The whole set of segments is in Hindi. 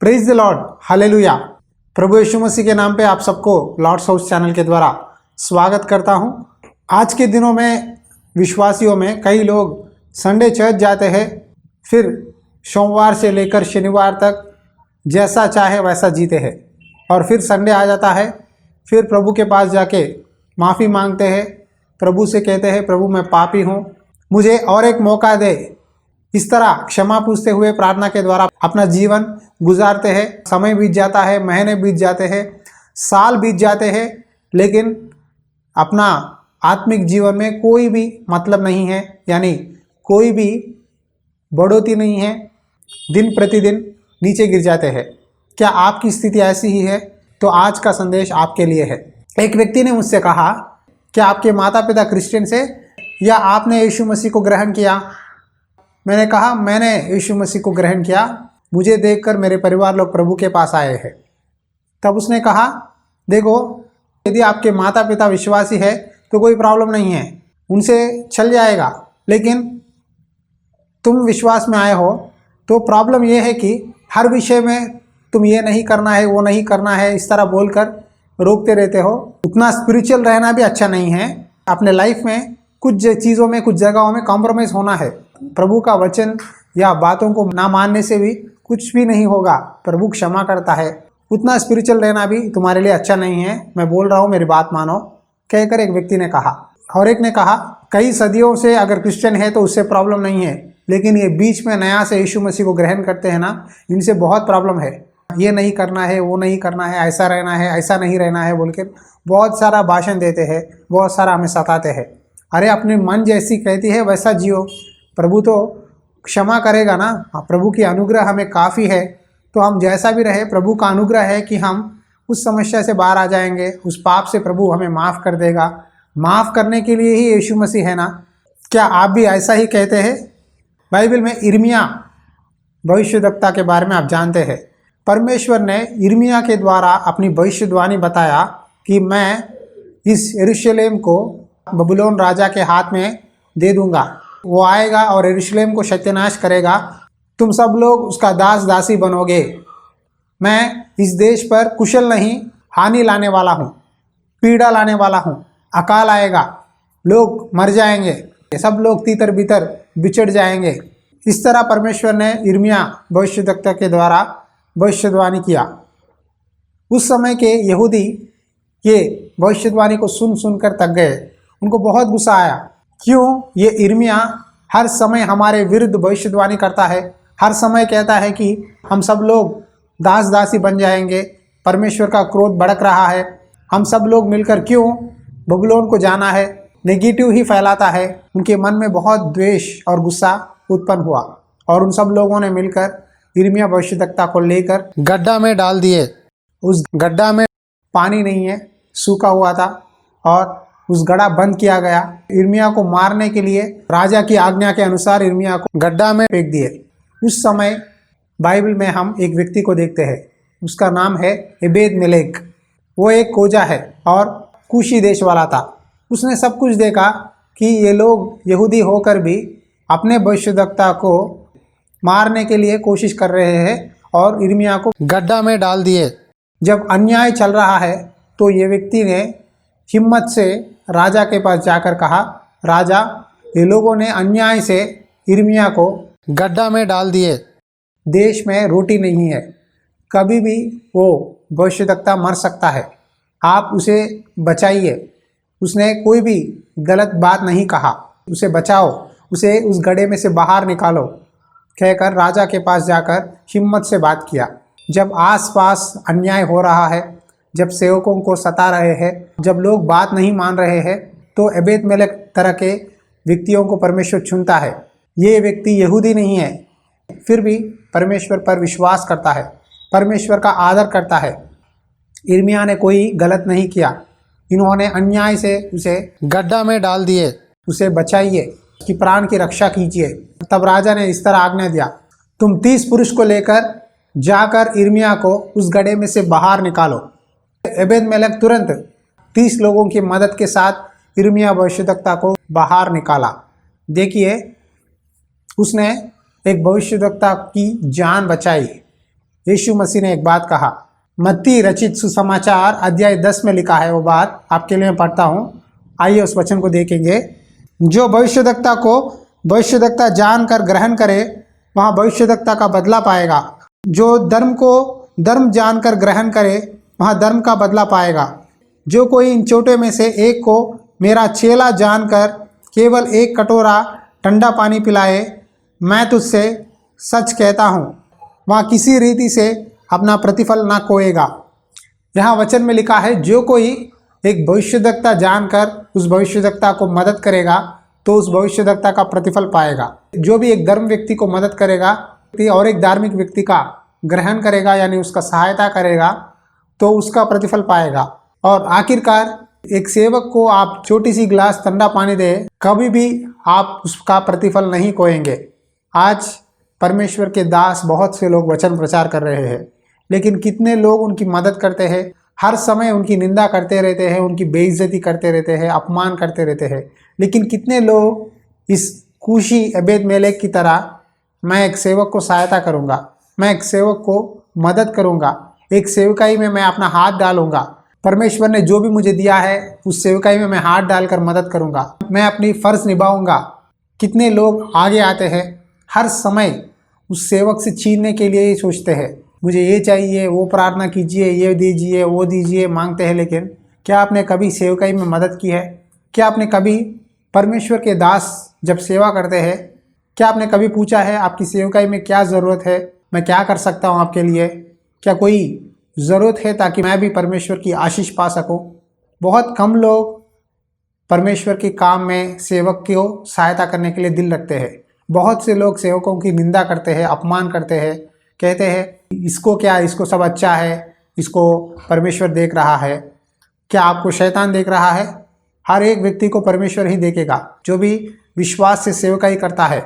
Praise the Lord, hallelujah. प्रभु यीशु मसीह के नाम पे आप सबको लॉर्ड्स हाउस चैनल के द्वारा स्वागत करता हूं। आज के दिनों में विश्वासियों में कई लोग संडे चर्च जाते हैं, फिर सोमवार से लेकर शनिवार तक जैसा चाहे वैसा जीते हैं, और फिर संडे आ जाता है, फिर प्रभु के पास जाके माफ़ी मांगते हैं, प्रभु से कहते हैं प्रभु मैं पापी हूँ, मुझे और एक मौका दे। इस तरह क्षमा पूछते हुए प्रार्थना के द्वारा अपना जीवन गुजारते हैं। समय बीत जाता है, महीने बीत जाते हैं, साल बीत जाते हैं, लेकिन अपना आत्मिक जीवन में कोई भी मतलब नहीं है, यानी कोई भी बढ़ोतरी नहीं है, दिन प्रतिदिन नीचे गिर जाते हैं। क्या आपकी स्थिति ऐसी ही है? तो आज का संदेश आपके लिए है। एक व्यक्ति ने मुझसे कहा, क्या आपके माता पिता क्रिश्चियन से या आपने यीशु मसीह को ग्रहण किया? मैंने कहा मैंने यीशु मसीह को ग्रहण किया, मुझे देखकर मेरे परिवार लोग प्रभु के पास आए हैं। तब उसने कहा, देखो यदि आपके माता पिता विश्वासी है तो कोई प्रॉब्लम नहीं है, उनसे चल जाएगा, लेकिन तुम विश्वास में आए हो तो प्रॉब्लम यह है कि हर विषय में तुम ये नहीं करना है, वो नहीं करना है, इस तरह बोलकर रोकते रहते हो। उतना स्पिरिचुअल रहना भी अच्छा नहीं है। अपने लाइफ में कुछ चीज़ों में, कुछ जगहों में कॉम्प्रोमाइज़ होना है। प्रभु का वचन या बातों को ना मानने से भी कुछ भी नहीं होगा, प्रभु क्षमा करता है। उतना स्पिरिचुअल रहना भी तुम्हारे लिए अच्छा नहीं है, मैं बोल रहा हूँ, मेरी बात मानो, कहकर एक व्यक्ति ने कहा। और एक ने कहा, कई सदियों से अगर क्रिश्चियन है तो उससे प्रॉब्लम नहीं है, लेकिन ये बीच में नया से यीशु मसीह को ग्रहण करते हैं ना, इनसे बहुत प्रॉब्लम है। ये नहीं करना है, वो नहीं करना है, ऐसा रहना है, ऐसा नहीं रहना है बोल के बहुत सारा भाषण देते हैं, बहुत सारा हमें सताते हैं। अरे अपने मन जैसी कहती है वैसा जियो, प्रभु तो क्षमा करेगा ना। प्रभु की अनुग्रह हमें काफ़ी है, तो हम जैसा भी रहे, प्रभु का अनुग्रह है कि हम उस समस्या से बाहर आ जाएंगे, उस पाप से प्रभु हमें माफ़ कर देगा। माफ़ करने के लिए ही यीशु मसीह है ना। क्या आप भी ऐसा ही कहते हैं? बाइबल में यिर्मयाह भविष्यद्वक्ता के बारे में आप जानते हैं। परमेश्वर ने यिर्मयाह के द्वारा अपनी भविष्यवाणी बताया कि मैं इस यरूशलेम को बबुलोन राजा के हाथ में दे दूंगा, वो आएगा और यरूशलेम को सत्यानाश करेगा, तुम सब लोग उसका दास दासी बनोगे। मैं इस देश पर कुशल नहीं, हानि लाने वाला हूँ, पीड़ा लाने वाला हूँ, अकाल आएगा, लोग मर जाएंगे, सब लोग तीतर बीतर बिछड़ जाएंगे। इस तरह परमेश्वर ने यिर्मयाह भविष्यद्वक्ता के द्वारा भविष्यवाणी किया। उस समय के यहूदी ये भविष्यवाणी को सुन सुनकर थक गए, उनको बहुत गुस्सा आया। क्यों ये यिर्मयाह हर समय हमारे विरुद्ध भविष्यवाणी करता है, हर समय कहता है कि हम सब लोग दास दासी बन जाएंगे, परमेश्वर का क्रोध भड़क रहा है, हम सब लोग मिलकर क्यों बबुलोन को जाना है, नेगेटिव ही फैलाता है। उनके मन में बहुत द्वेष और गुस्सा उत्पन्न हुआ, और उन सब लोगों ने मिलकर यिर्मयाह भविष्यद्वक्ता को लेकर गड्ढा में डाल दिए। उस गड्ढा में पानी नहीं है, सूखा हुआ था, और उस गड्ढा बंद किया गया। यिर्मयाह को मारने के लिए राजा की आज्ञा के अनुसार यिर्मयाह को गड्ढा में फेंक दिए। उस समय बाइबल में हम एक व्यक्ति को देखते हैं, उसका नाम है एबेद-मेलेक। वो एक खोजा है और कूशी देश वाला था। उसने सब कुछ देखा कि ये लोग यहूदी होकर भी अपने भविष्यद्वक्ता को मारने के लिए कोशिश कर रहे हैं, और यिर्मयाह को गड्ढा में डाल दिए। जब अन्याय चल रहा है तो ये व्यक्ति ने हिम्मत से राजा के पास जाकर कहा, राजा ये लोगों ने अन्याय से यिर्मयाह को गड्ढा में डाल दिए, देश में रोटी नहीं है, कभी भी वो भविष्यद्वक्ता मर सकता है, आप उसे बचाइए। उसने कोई भी गलत बात नहीं कहा, उसे बचाओ, उसे उस गड्ढे में से बाहर निकालो, कहकर राजा के पास जाकर हिम्मत से बात किया। जब आसपास अन्याय हो रहा है, जब सेवकों को सता रहे हैं, जब लोग बात नहीं मान रहे हैं, तो एबेद-मेलेक तरह के व्यक्तियों को परमेश्वर चुनता है। ये व्यक्ति यहूदी नहीं है, फिर भी परमेश्वर पर विश्वास करता है, परमेश्वर का आदर करता है। यिर्मयाह ने कोई गलत नहीं किया, इन्होंने अन्याय से उसे गड्ढा में डाल दिए, उसे बचाइए, उसकी प्राण की रक्षा कीजिए। तब राजा ने इस तरह आज्ञा दिया, तुम 30 पुरुष को लेकर जाकर यिर्मयाह को उस गड्ढे में से बाहर निकालो। एबेद-मेलेक तुरंत 30 लोगों की मदद के साथ यिर्मयाह भविष्यद्वक्ता को बाहर निकाला। देखिए, उसने एक भविष्यद्वक्ता की जान बचाई। यीशु मसीह ने एक बात कहा। मत्ती रचित सुसमाचार अध्याय 10 में लिखा है वो बात, आपके लिए मैं पढ़ता हूँ। आइए उस वचन को देखेंगे। जो भविष्यद्वक्ता को भविष्यद्वक्ता जानकर ग्रहण करे वहाँ भविष्यद्वक्ता का बदला पाएगा। जो धर्म को धर्म जानकर ग्रहण करे वहाँ धर्म का बदला पाएगा। जो कोई इन छोटे में से एक को मेरा चेला जानकर केवल एक कटोरा ठंडा पानी पिलाए, मैं तुझसे सच कहता हूँ वहाँ किसी रीति से अपना प्रतिफल ना खोएगा। यहाँ वचन में लिखा है, जो कोई एक भविष्यद्वक्ता जानकर उस भविष्यद्वक्ता को मदद करेगा तो उस भविष्यद्वक्ता का प्रतिफल पाएगा। जो भी एक धर्म व्यक्ति को मदद करेगा और एक धार्मिक व्यक्ति का ग्रहण करेगा यानी उसका सहायता करेगा तो उसका प्रतिफल पाएगा। और आखिरकार एक सेवक को आप छोटी सी गिलास ठंडा पानी दे, कभी भी आप उसका प्रतिफल नहीं खोएंगे। आज परमेश्वर के दास बहुत से लोग वचन प्रचार कर रहे हैं, लेकिन कितने लोग उनकी मदद करते हैं, हर समय उनकी निंदा करते रहते हैं, उनकी बेइज्जती करते रहते हैं, अपमान करते रहते हैं। लेकिन कितने लोग इस कूशी एबेद-मेलेक की तरह, मैं एक सेवक को सहायता करूँगा, मैं एक सेवक को मदद करूँगा, एक सेवकाई में मैं अपना हाथ डालूँगा, परमेश्वर ने जो भी मुझे दिया है उस सेवकाई में मैं हाथ डालकर मदद करूँगा, मैं अपनी फ़र्ज़ निभाऊँगा। कितने लोग आगे आते हैं, हर समय उस सेवक से छीनने के लिए ही सोचते हैं, मुझे ये चाहिए, वो प्रार्थना कीजिए, ये दीजिए, वो दीजिए, मांगते हैं। लेकिन क्या आपने कभी सेवकाई में मदद की है? क्या आपने कभी परमेश्वर के दास जब सेवा करते हैं, क्या आपने कभी पूछा है आपकी सेवकाई में क्या ज़रूरत है, मैं क्या कर सकता हूँ आपके लिए? क्या कोई ज़रूरत है ताकि मैं भी परमेश्वर की आशीष पा सकूँ? बहुत कम लोग परमेश्वर के काम में सेवक को सहायता करने के लिए दिल रखते हैं। बहुत से लोग सेवकों की निंदा करते हैं, अपमान करते हैं, कहते हैं इसको क्या, इसको सब अच्छा है, इसको परमेश्वर देख रहा है। क्या आपको शैतान देख रहा है? हर एक व्यक्ति को परमेश्वर ही देखेगा। जो भी विश्वास से सेवकाई करता है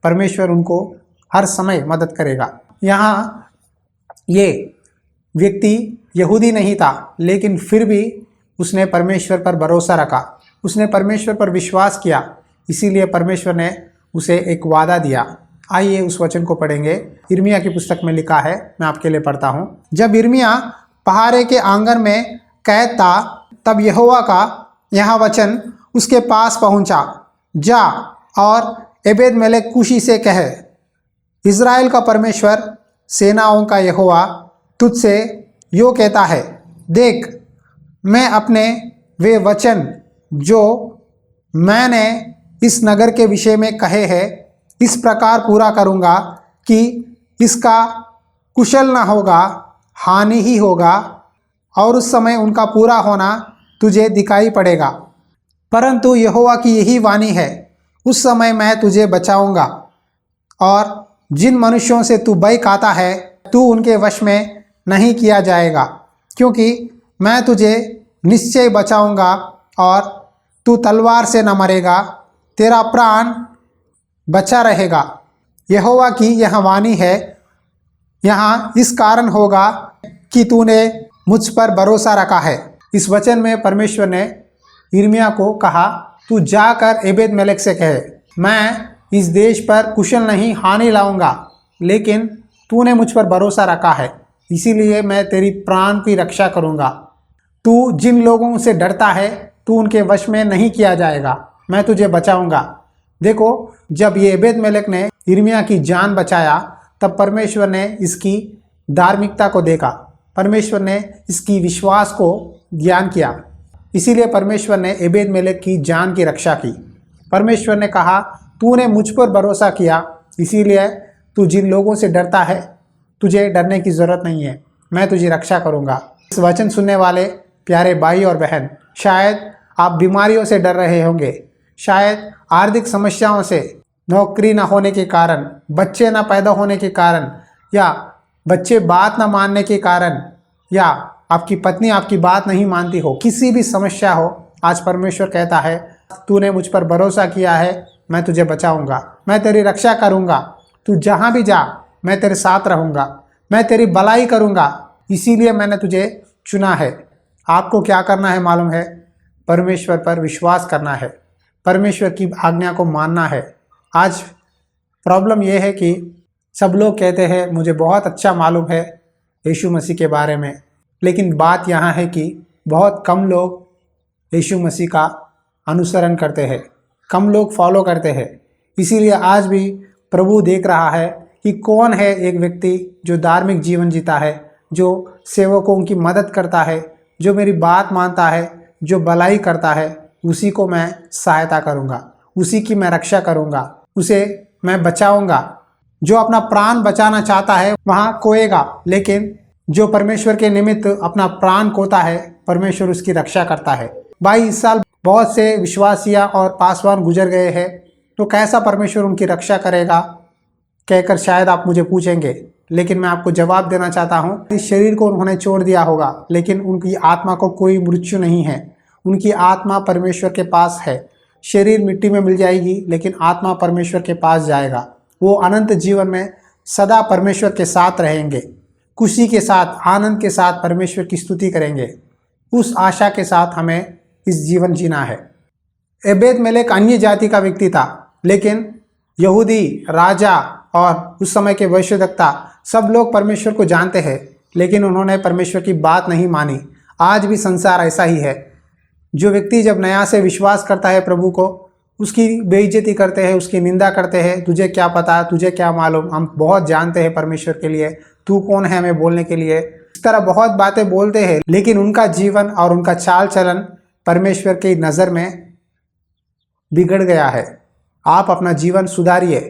परमेश्वर उनको हर समय मदद करेगा। यहाँ ये व्यक्ति यहूदी नहीं था, लेकिन फिर भी उसने परमेश्वर पर भरोसा रखा, उसने परमेश्वर पर विश्वास किया, इसीलिए परमेश्वर ने उसे एक वादा दिया। आइए उस वचन को पढ़ेंगे। यिर्मयाह की पुस्तक में लिखा है, मैं आपके लिए पढ़ता हूँ। जब यिर्मयाह पहाड़े के आंगन में कैद था तब यहोवा का यह वचन उसके पास पहुँचा, जा और एबेद-मेलेक कूशी से कह, इज़राइल का परमेश्वर सेनाओं का यहोवा तुझसे यो कहता है, देख मैं अपने वे वचन जो मैंने इस नगर के विषय में कहे हैं इस प्रकार पूरा करूँगा कि इसका कुशल न होगा, हानि ही होगा, और उस समय उनका पूरा होना तुझे दिखाई पड़ेगा। परंतु यहोवा की यही वाणी है, उस समय मैं तुझे बचाऊँगा और जिन मनुष्यों से तू भय खाता है तू उनके वश में नहीं किया जाएगा, क्योंकि मैं तुझे निश्चय बचाऊँगा और तू तलवार से न मरेगा, तेरा प्राण बचा रहेगा। यहोवा की यह वाणी है, यहाँ इस कारण होगा कि तूने मुझ पर भरोसा रखा है। इस वचन में परमेश्वर ने यिर्मयाह को कहा, तू जाकर एबेद-मेलेक से कहे, मैं इस देश पर कुशल नहीं हानि लाऊंगा, लेकिन तूने मुझ पर भरोसा रखा है, इसीलिए मैं तेरी प्राण की रक्षा करूंगा। तू जिन लोगों से डरता है तू उनके वश में नहीं किया जाएगा, मैं तुझे बचाऊंगा। देखो, जब ये एबेद-मेलेक ने यिर्मयाह की जान बचाया तब परमेश्वर ने इसकी धार्मिकता को देखा, परमेश्वर ने इसकी विश्वास को ज्ञान किया, इसीलिए परमेश्वर ने एबेद-मेलेक की जान की रक्षा की। परमेश्वर ने कहा, तूने मुझ पर भरोसा किया, इसीलिए तू जिन लोगों से डरता है तुझे डरने की ज़रूरत नहीं है, मैं तुझे रक्षा करूँगा। इस वचन सुनने वाले प्यारे भाई और बहन, शायद आप बीमारियों से डर रहे होंगे, शायद आर्थिक समस्याओं से, नौकरी ना होने के कारण, बच्चे ना पैदा होने के कारण, या बच्चे बात ना मानने के कारण, या आपकी पत्नी आपकी बात नहीं मानती हो, किसी भी समस्या हो, आज परमेश्वर कहता है तूने मुझ पर भरोसा किया है, मैं तुझे बचाऊंगा, मैं तेरी रक्षा करूंगा, तू जहाँ भी जा मैं तेरे साथ रहूँगा, मैं तेरी भलाई करूँगा, इसीलिए मैंने तुझे चुना है। आपको क्या करना है मालूम है? परमेश्वर पर विश्वास करना है, परमेश्वर की आज्ञा को मानना है। आज प्रॉब्लम यह है कि सब लोग कहते हैं मुझे बहुत अच्छा मालूम है, यीशु मसीह के बारे में, लेकिन बात यहाँ है कि बहुत कम लोग यीशु मसीह का अनुसरण करते हैं, कम लोग फॉलो करते हैं। इसीलिए आज भी प्रभु देख रहा है कि कौन है एक व्यक्ति जो धार्मिक जीवन जीता है, जो सेवकों की मदद करता है, जो मेरी बात मानता है, जो भलाई करता है, उसी को मैं सहायता करूँगा, उसी की मैं रक्षा करूँगा, उसे मैं बचाऊँगा। जो अपना प्राण बचाना चाहता है वहाँ खोएगा, लेकिन जो परमेश्वर के निमित्त अपना प्राण खोता है, परमेश्वर उसकी रक्षा करता है। भाई, इस साल बहुत से विश्वासिया और पासवान गुजर गए हैं, तो कैसा परमेश्वर उनकी रक्षा करेगा कहकर शायद आप मुझे पूछेंगे, लेकिन मैं आपको जवाब देना चाहता हूँ। इस शरीर को उन्होंने छोड़ दिया होगा, लेकिन उनकी आत्मा को कोई मृत्यु नहीं है। उनकी आत्मा परमेश्वर के पास है। शरीर मिट्टी में मिल जाएगी, लेकिन आत्मा परमेश्वर के पास जाएगा। वो अनंत जीवन में सदा परमेश्वर के साथ रहेंगे, खुशी के साथ, आनंद के साथ परमेश्वर की स्तुति करेंगे। उस आशा के साथ हमें इस जीवन जीना है। एबेद-मेलेक अन्य जाति का व्यक्ति था, लेकिन यहूदी राजा और उस समय के भविष्यद्वक्ता सब लोग परमेश्वर को जानते हैं, लेकिन उन्होंने परमेश्वर की बात नहीं मानी। आज भी संसार ऐसा ही है। जो व्यक्ति जब नया से विश्वास करता है प्रभु को, उसकी बेइज्जती करते हैं, उसकी निंदा करते हैं। तुझे क्या पता, तुझे क्या मालूम, हम बहुत जानते हैं परमेश्वर के लिए, तू कौन है हमें बोलने के लिए। इस तरह बहुत बातें बोलते हैं, लेकिन उनका जीवन और उनका चाल चलन परमेश्वर की नज़र में बिगड़ गया है। आप अपना जीवन सुधारिए,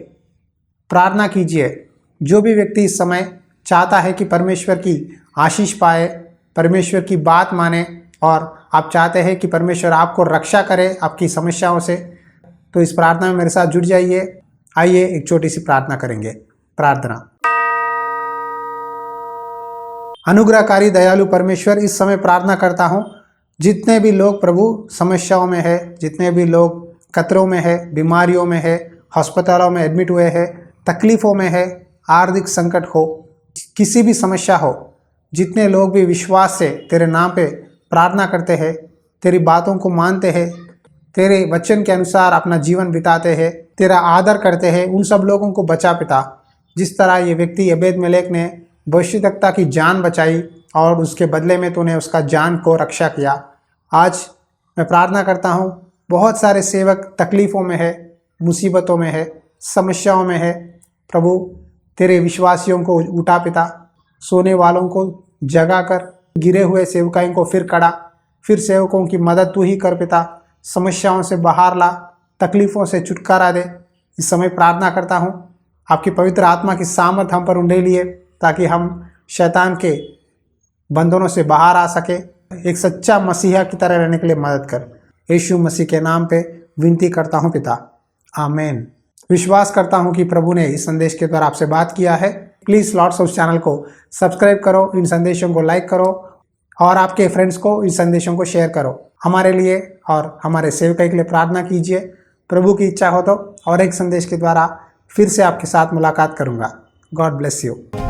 प्रार्थना कीजिए। जो भी व्यक्ति इस समय चाहता है कि परमेश्वर की आशीष पाए, परमेश्वर की बात माने, और आप चाहते हैं कि परमेश्वर आपको रक्षा करे आपकी समस्याओं से, तो इस प्रार्थना में मेरे साथ जुड़ जाइए। आइए एक छोटी सी प्रार्थना करेंगे। प्रार्थना। अनुग्रहकारी दयालु परमेश्वर, इस समय प्रार्थना करता हूँ, जितने भी लोग प्रभु समस्याओं में है, जितने भी लोग खतरों में है, बीमारियों में है, अस्पतालों में एडमिट हुए हैं, तकलीफ़ों में है, आर्थिक संकट हो, किसी भी समस्या हो, जितने लोग भी विश्वास से तेरे नाम पे प्रार्थना करते हैं, तेरी बातों को मानते हैं, तेरे वचन के अनुसार अपना जीवन बिताते हैं, तेरा आदर करते हैं, उन सब लोगों को बचा पिता। जिस तरह ये व्यक्ति एबेद-मेलेक ने भविष्यद्वक्ता की जान बचाई और उसके बदले में तूने उसका जान को रक्षा किया। आज मैं प्रार्थना करता हूँ, बहुत सारे सेवक तकलीफ़ों में है, मुसीबतों में है, समस्याओं में है। प्रभु, तेरे विश्वासियों को उठा पिता, सोने वालों को जगा कर, गिरे हुए सेवकों को फिर खड़ा, फिर सेवकों की मदद तू ही कर पिता। समस्याओं से बाहर ला, तकलीफ़ों से छुटकारा दे। इस समय प्रार्थना करता हूँ, आपकी पवित्र आत्मा की सामर्थ हम पर उंडेलिए, ताकि हम शैतान के बंधनों से बाहर आ सके, एक सच्चा मसीहा की तरह रहने के लिए मदद कर। यीशु मसीह के नाम पे विनती करता हूँ पिता, आमीन। विश्वास करता हूँ कि प्रभु ने इस संदेश के द्वारा आपसे बात किया है। प्लीज़ लॉर्ड्स हाउस चैनल को सब्सक्राइब करो, इन संदेशों को लाइक करो और आपके फ्रेंड्स को इन संदेशों को शेयर करो। हमारे लिए और हमारे सेवकों के लिए प्रार्थना कीजिए। प्रभु की इच्छा हो तो और एक संदेश के द्वारा फिर से आपके साथ मुलाकात करूँगा। God bless you.